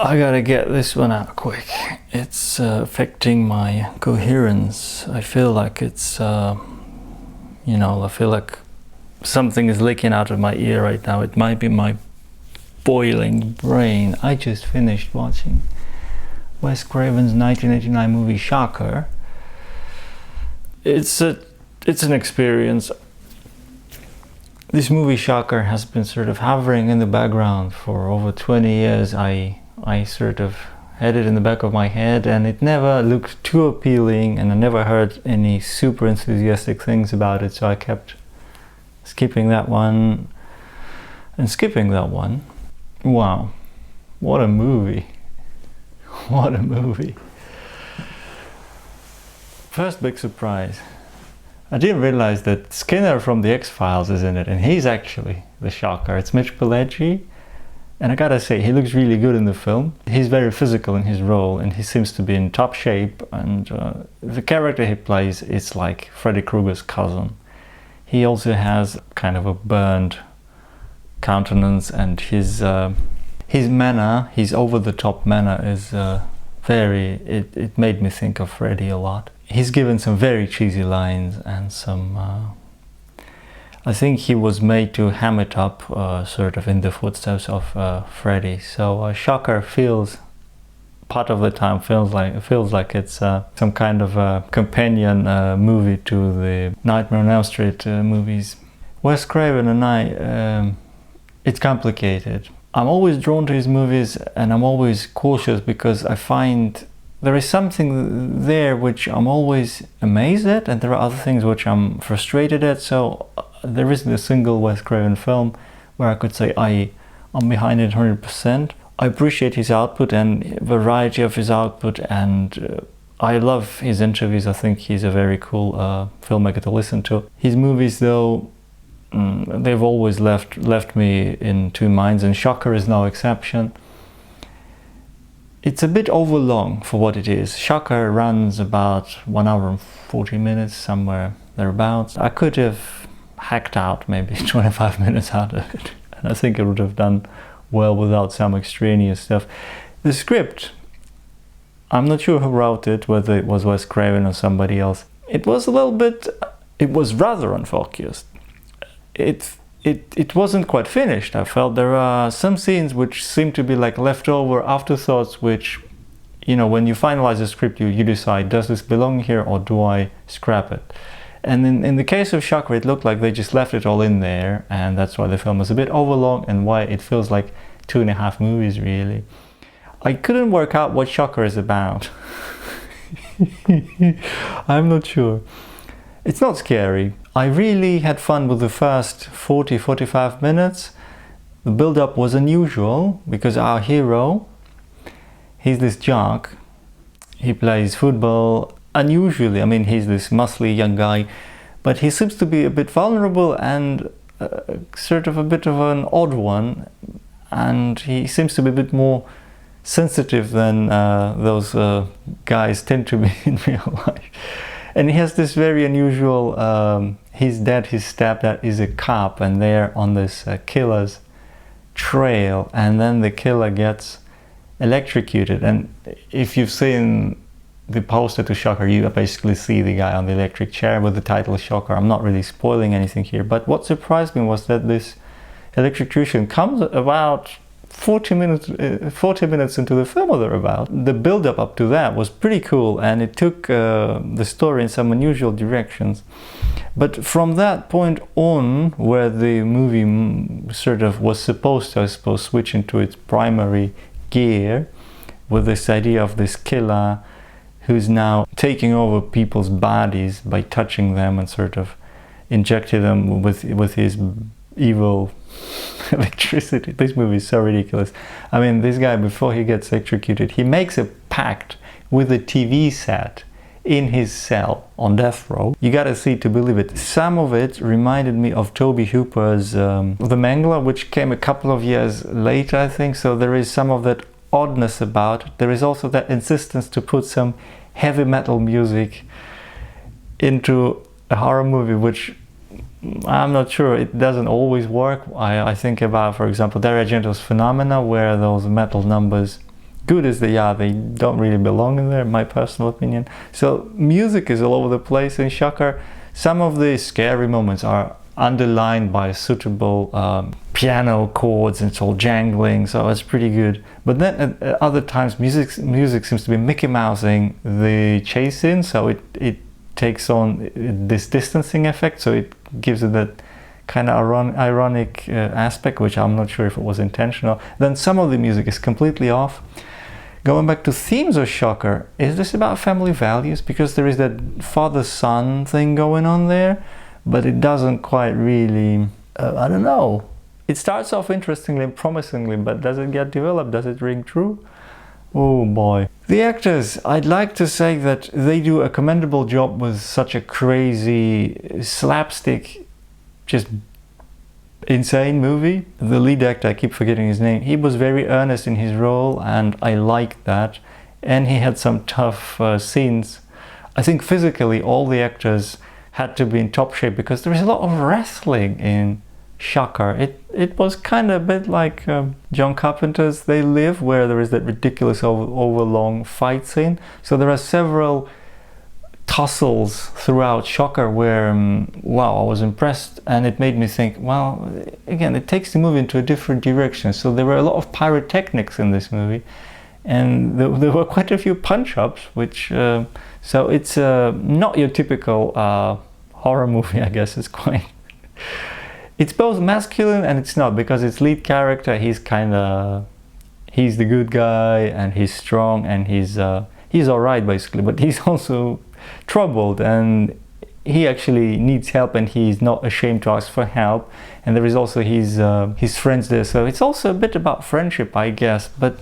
I gotta get this one out quick. It's affecting my coherence. I feel like it's, I feel like something is leaking out of my ear right now. It might be my boiling brain. I just finished watching Wes Craven's 1989 movie Shocker. It's an experience. This movie Shocker has been sort of hovering in the background for over 20 years. I sort of had it in the back of my head, and it never looked too appealing, and I never heard any super enthusiastic things about it, so I kept skipping that one and skipping that one. Wow, what a movie. What a movie. First big surprise. I didn't realize that Skinner from the X-Files is in it, and he's actually the Shocker. It's Mitch Pileggi, and I gotta say, he looks really good in the film. He's very physical in his role, and he seems to be in top shape, and the character he plays is like Freddy Krueger's cousin. He also has kind of a burned countenance, and his manner, his over-the-top manner is it made me think of Freddy a lot. He's given some very cheesy lines and some I think he was made to ham it up sort of in the footsteps of Freddy. So Shocker feels, part of the time feels like it's some kind of a companion movie to the Nightmare on Elm Street movies. Wes Craven and I, it's complicated. I'm always drawn to his movies, and I'm always cautious because I find there is something there which I'm always amazed at, and there are other things which I'm frustrated at. So there isn't a single Wes Craven film where I could say I'm behind it 100%. I appreciate his output and variety of his output, and I love his interviews. I think he's a very cool filmmaker to listen to. His movies, though, they've always left me in two minds, and Shocker is no exception. It's a bit overlong for what it is. Shocker runs about 1 hour and 40 minutes, somewhere thereabouts. I could have hacked out maybe 25 minutes out of it, and I think it would have done well without some extraneous stuff. The script, I'm not sure who wrote it, whether it was Wes Craven or somebody else. It was rather unfocused. It wasn't quite finished. I felt there are some scenes which seem to be like leftover afterthoughts, which, when you finalize the script, you decide, does this belong here or do I scrap it? And in the case of Shocker, it looked like they just left it all in there, and that's why the film was a bit overlong and why it feels like 2.5 movies really. I couldn't work out what Shocker is about. I'm not sure. It's not scary. I really had fun with the first 40-45 minutes. The build-up was unusual because our hero, he's this jock. He plays football unusually. I mean, he's this muscly young guy, but he seems to be a bit vulnerable and sort of a bit of an odd one, and he seems to be a bit more sensitive than those guys tend to be in real life. And he has this very unusual, his stepdad is a cop, and they're on this killer's trail, and then the killer gets electrocuted. And if you've seen the poster to Shocker, you basically see the guy on the electric chair with the title Shocker. I'm not really spoiling anything here, but what surprised me was that this electrocution comes about 40 minutes into the film or thereabout. The build-up up to that was pretty cool, and it took the story in some unusual directions. But from that point on, where the movie sort of was supposed to, I suppose, switch into its primary gear, with this idea of this killer who's now taking over people's bodies by touching them and sort of injecting them with his evil electricity. This movie is so ridiculous. I mean, this guy, before he gets electrocuted, he makes a pact with a TV set in his cell on death row. You gotta see to believe it. Some of it reminded me of Tobe Hooper's The Mangler, which came a couple of years later, I think, so there is some of that oddness about it. There is also that insistence to put some heavy metal music into a horror movie, which I'm not sure, it doesn't always work. I think about, for example, Dario Argento's Phenomena, where those metal numbers good as they are, they don't really belong in there, in my personal opinion. So music is all over the place in Shocker. Some of the scary moments are underlined by suitable piano chords, and it's all jangling, so it's pretty good. But then at other times music seems to be Mickey Mousing the chase in, so it takes on this distancing effect, so it gives it that kind of ironic aspect, which I'm not sure if it was intentional. Then some of the music is completely off. Going back to themes of Shocker, is this about family values? Because there is that father-son thing going on there, but it doesn't quite really, I don't know. It starts off interestingly and promisingly, but does it get developed? Does it ring true? Oh boy. The actors, I'd like to say that they do a commendable job with such a crazy, slapstick, just insane movie. The lead actor, I keep forgetting his name, he was very earnest in his role, and I liked that. And he had some tough scenes. I think physically all the actors had to be in top shape, because there is a lot of wrestling in Shocker. It was kind of a bit like John Carpenter's They Live, where there is that ridiculous overlong fight scene. So there are several tussles throughout Shocker where, wow, I was impressed, and it made me think, well, again, it takes the movie into a different direction. So there were a lot of pyrotechnics in this movie, and there were quite a few punch-ups, which, so it's not your typical horror movie, I guess. It's quite... It's both masculine and it's not, because its lead character, he's the good guy, and he's strong, and he's alright basically, but he's also troubled, and he actually needs help, and he's not ashamed to ask for help. And there is also his friends there, so it's also a bit about friendship, I guess, but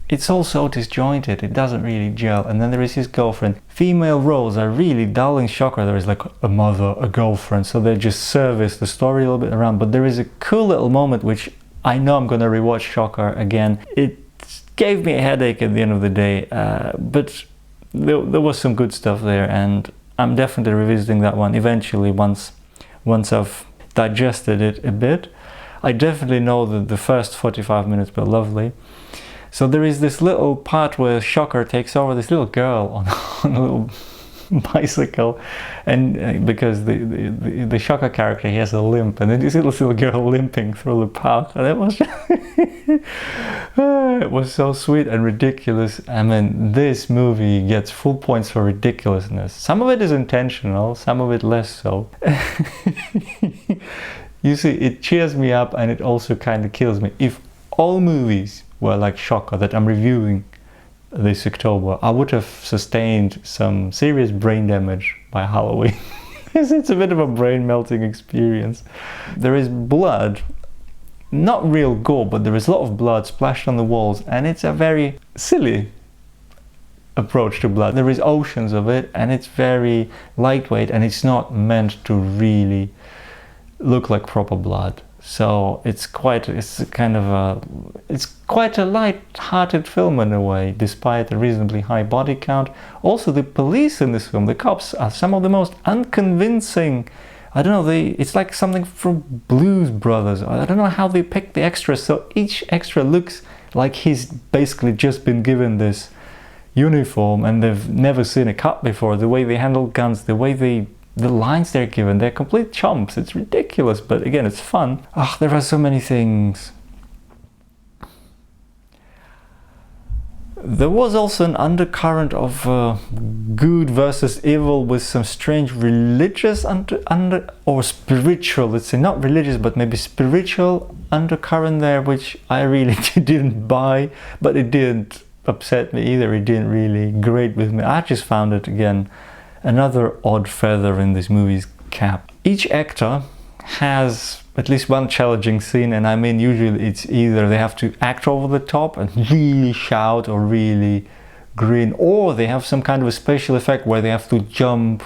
it's all so disjointed, it doesn't really gel. And then there is his girlfriend. Female roles are really dull in Shocker. There is like a mother, a girlfriend, so they just service the story a little bit around. But there is a cool little moment, which I know I'm gonna rewatch Shocker again. It gave me a headache at the end of the day, but there was some good stuff there, and I'm definitely revisiting that one eventually once I've digested it a bit. I definitely know that the first 45 minutes were lovely. So there is this little part where Shocker takes over this little girl on a little bicycle, and because the Shocker character, he has a limp, and then this little girl limping through the park, and it was it was so sweet and ridiculous. I mean, this movie gets full points for ridiculousness. Some of it is intentional, some of it less so. You see, it cheers me up, and it also kind of kills me. If all movies were like Shocker that I'm reviewing this October, I would have sustained some serious brain damage by Halloween. It's a bit of a brain melting experience. There is blood, not real gore, but there is a lot of blood splashed on the walls, and it's a very silly approach to blood. There is oceans of it, and it's very lightweight, and it's not meant to really look like proper blood. So it's quite a light-hearted film in a way, despite a reasonably high body count. Also, the police in this film, the cops, are some of the most unconvincing. I don't know, it's like something from Blues Brothers. I don't know how they pick the extras, so each extra looks like he's basically just been given this uniform and they've never seen a cut before. The way they handle guns, the way the lines they're given, they're complete chumps. It's ridiculous, but again, it's fun. Oh, there are so many things. There was also an undercurrent of good versus evil, with some strange religious or spiritual, let's say, not religious, but maybe spiritual undercurrent there, which I really didn't buy, but it didn't upset me either. It didn't really grate with me. I just found it, again, another odd feather in this movie's cap. Each actor has at least one challenging scene, and I mean, usually it's either they have to act over the top and really shout or really grin, or they have some kind of a special effect where they have to jump,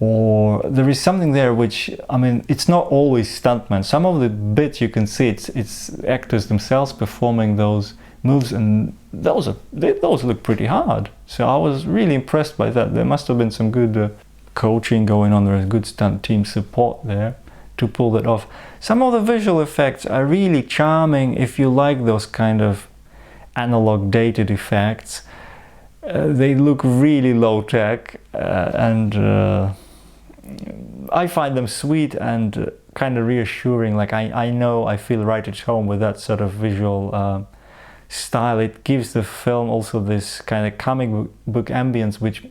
or there is something there which, I mean, it's not always stuntmen. Some of the bits you can see it's actors themselves performing those moves, and those look pretty hard. So I was really impressed by that. There must have been some good coaching going on. There is good stunt team support there to pull that off. Some of the visual effects are really charming if you like those kind of analog dated effects. They look really low tech, and I find them sweet and kind of reassuring. Like I know I feel right at home with that sort of visual style. It gives the film also this kind of comic book ambience, which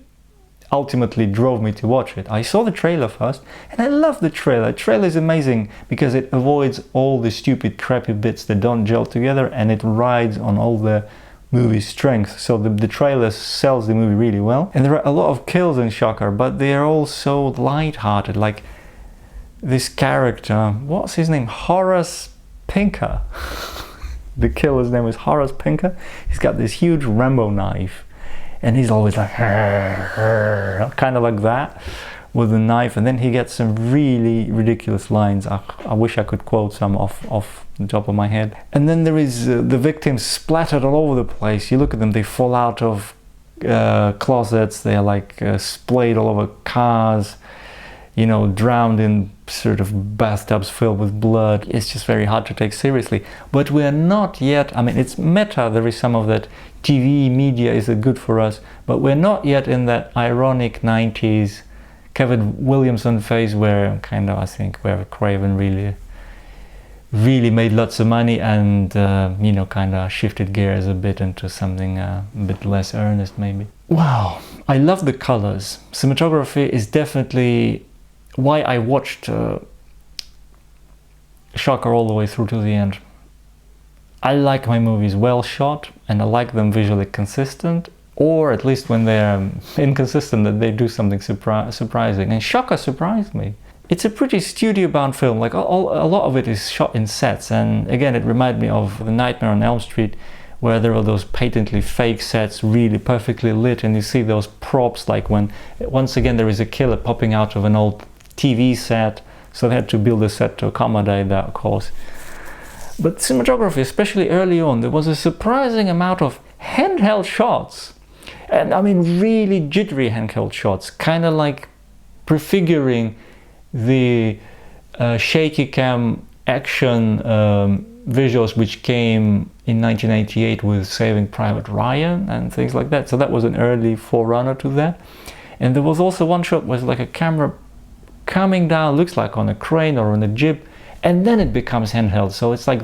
ultimately drove me to watch it. I saw the trailer first, and I love the trailer. The trailer is amazing because it avoids all the stupid crappy bits that don't gel together, and it rides on all the movie's strength. So the trailer sells the movie really well. And there are a lot of kills in Shocker, but they are all so light-hearted. Like this character, what's his name? Horace Pinker. The killer's name is Horace Pinker. He's got this huge Rambo knife, and he's always like kind of like that with the knife, and then he gets some really ridiculous lines. I wish I could quote some off the top of my head. And then there is the victims splattered all over the place. You look at them, they fall out of closets, they're like splayed all over cars, you know, drowned in sort of bathtubs filled with blood. It's just very hard to take seriously. But we're not yet, I mean, it's meta, there is some of that TV media is good for us, but we're not yet in that ironic 90s Kevin Williamson phase where kind of, I think, where Craven really made lots of money and, you know, kind of shifted gears a bit into something a bit less earnest maybe. Wow, I love the colors. Cinematography is definitely why I watched Shocker all the way through to the end. I like my movies well shot, and I like them visually consistent, or at least when they're inconsistent, that they do something surprising. And Shocker surprised me. It's a pretty studio-bound film. Like a lot of it is shot in sets, and again, it reminded me of The Nightmare on Elm Street, where there are those patently fake sets, really perfectly lit, and you see those props, like when once again there is a killer popping out of an old TV set, so they had to build a set to accommodate that, of course. But cinematography, especially early on, there was a surprising amount of handheld shots. And I mean really jittery handheld shots, kind of like prefiguring the shaky cam action visuals which came in 1988 with Saving Private Ryan and things like that. So that was an early forerunner to that. And there was also one shot with like a camera coming down, looks like on a crane or on a jib, and then it becomes handheld. So it's like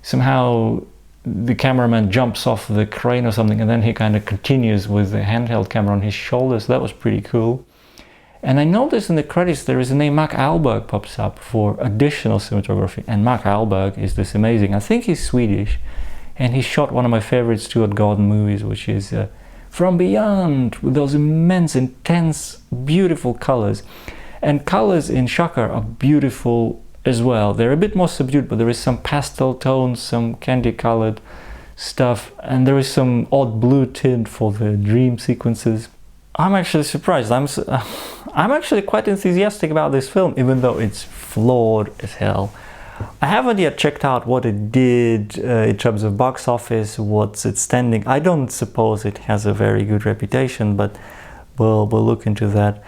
somehow the cameraman jumps off the crane or something, and then he kind of continues with the handheld camera on his shoulders. So that was pretty cool. And I noticed in the credits there is a name, Mark Ahlberg, pops up for additional cinematography. And Mark Ahlberg is this amazing, I think he's Swedish, and he shot one of my favorite Stuart Gordon movies, which is From Beyond, with those immense, intense, beautiful colors. And colors in Shocker are beautiful as well. They're a bit more subdued, but there is some pastel tones, some candy colored stuff, and there is some odd blue tint for the dream sequences. I'm actually surprised. I'm actually quite enthusiastic about this film, even though it's flawed as hell. I haven't yet checked out what it did in terms of box office, what's its standing. I don't suppose it has a very good reputation, but we'll look into that.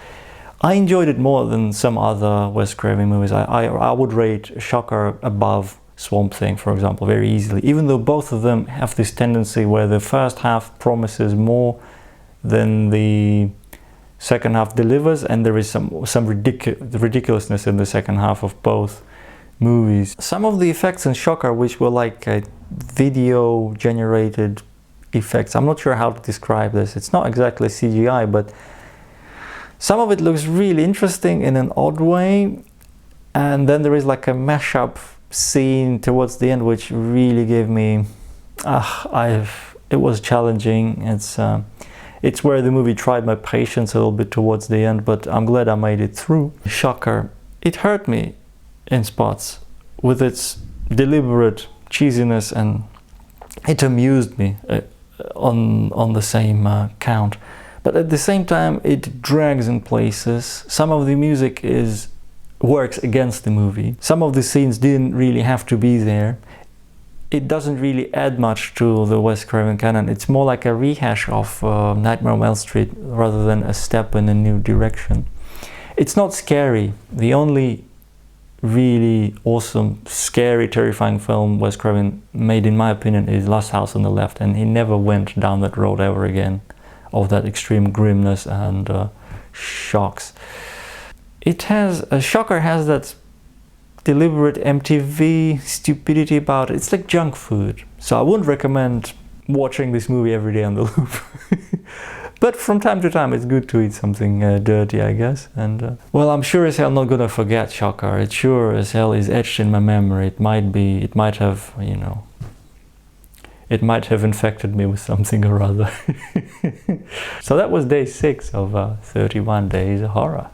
I enjoyed it more than some other Wes Craven movies. I would rate Shocker above Swamp Thing, for example, very easily, even though both of them have this tendency where the first half promises more than the second half delivers, and there is some ridiculousness in the second half of both movies. Some of the effects in Shocker, which were like video generated effects, I'm not sure how to describe this. It's not exactly CGI, but some of it looks really interesting in an odd way, and then there is like a mashup scene towards the end which really gave me it was challenging. It's where the movie tried my patience a little bit towards the end, but I'm glad I made it through. Shocker, it hurt me in spots with its deliberate cheesiness, and it amused me on the same count. But at the same time, it drags in places. Some of the music works against the movie. Some of the scenes didn't really have to be there. It doesn't really add much to the Wes Craven canon. It's more like a rehash of Nightmare on Elm Street rather than a step in a new direction. It's not scary. The only really awesome, scary, terrifying film Wes Craven made, in my opinion, is Last House on the Left, and he never went down that road ever again, of that extreme grimness and shocks. Shocker has that deliberate MTV stupidity about it. It's like junk food. So I wouldn't recommend watching this movie every day on the loop. But from time to time it's good to eat something dirty, I guess. And well, I'm sure as hell not gonna forget Shocker. It sure as hell is etched in my memory. It might have, you know, it might have infected me with something or other. So that was day 6 of 31 Days of Horror.